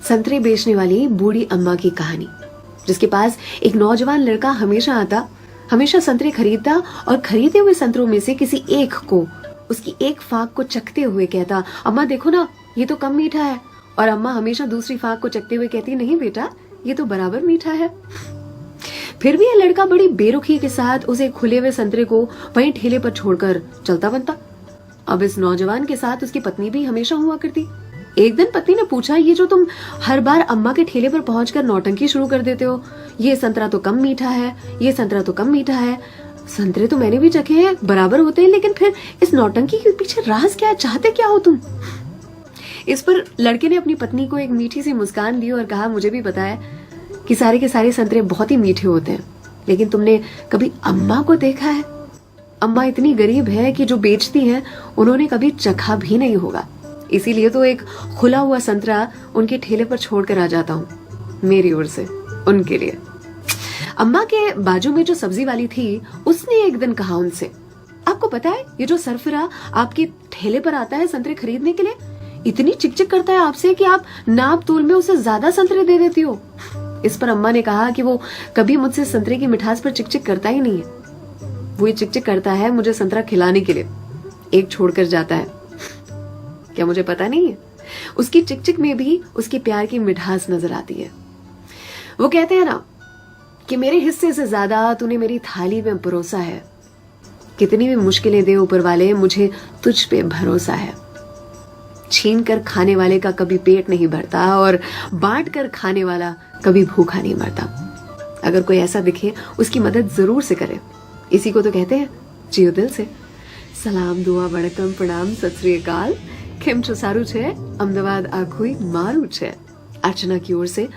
संतरे बेचने वाली बूढ़ी अम्मा की कहानी, जिसके पास एक नौजवान लड़का हमेशा आता, हमेशा संतरे खरीदता और खरीदे हुए संतरों में से किसी एक को, उसकी एक फाक को चखते हुए कहता, अम्मा देखो ना, ये तो कम मीठा है। और अम्मा हमेशा दूसरी फाक को चखते हुए कहती, नहीं बेटा, ये तो बराबर मीठा है। फिर भी यह लड़का बड़ी बेरुखी के साथ उसे खुले हुए संतरे को वहीं ठेले पर छोड़कर चलता बनता। अब इस नौजवान के साथ उसकी पत्नी भी हमेशा हुआ करती। एक दिन पत्नी ने पूछा, ये जो तुम हर बार अम्मा के ठेले पर पहुंचकर नौटंकी शुरू कर देते हो, ये संतरा तो कम मीठा है, ये संतरा तो कम मीठा है। संतरे तो मैंने भी चखे हैं, बराबर होते हैं, लेकिन फिर इस नौटंकी के पीछे राज क्या है, चाहते क्या हो तुम? इस पर लड़के ने अपनी पत्नी को एक मीठी सी मुस्कान दी और कहा, मुझे भी पता है कि सारे के सारे संतरे बहुत ही मीठे होते हैं, लेकिन तुमने कभी अम्मा को देखा है? अम्मा इतनी गरीब है कि जो बेचती हैं उन्होंने कभी चखा भी नहीं होगा, इसीलिए तो एक खुला हुआ संतरा उनके ठेले पर छोड़कर आ जाता हूँ, मेरी ओर से उनके लिए। अम्मा के बाजू में जो सब्जी वाली थी, उसने एक दिन कहा उनसे, आपको पता है ये जो सरफिरा आपके ठेले पर आता है संतरे खरीदने के लिए, इतनी चिकचिक करता है आपसे कि आप नाप तोल में उसे ज्यादा संतरे दे देती हो। इस पर अम्मा ने कहा कि वो कभी मुझसे संतरे की मिठास पर चिकचिक करता ही नहीं है, वो ये चिकचिक करता है मुझे संतरा खिलाने के लिए, एक छोड़कर जाता है। क्या मुझे पता नहीं है? उसकी चिकचिक में भी उसकी प्यार की मिठास नजर आती है। वो कहते हैं ना कि मेरे हिस्से से ज्यादा तूने मेरी थाली में परोसा है, कितनी भी मुश्किलें दे ऊपर वाले, मुझे तुझ पे भरोसा है। छीन कर खाने वाले का कभी पेट नहीं भरता और बांट कर खाने वाला कभी भूखा नहीं मरता। अगर कोई ऐसा दिखे उसकी मदद जरूर से करे, इसी को तो कहते हैं जियो दिल से। सलाम, दुआ, वणकम, प्रणाम, सत श्री अकाल, केम छो सारू छे, अहमदाबाद आखुई मारू छे। अर्चना की ओर से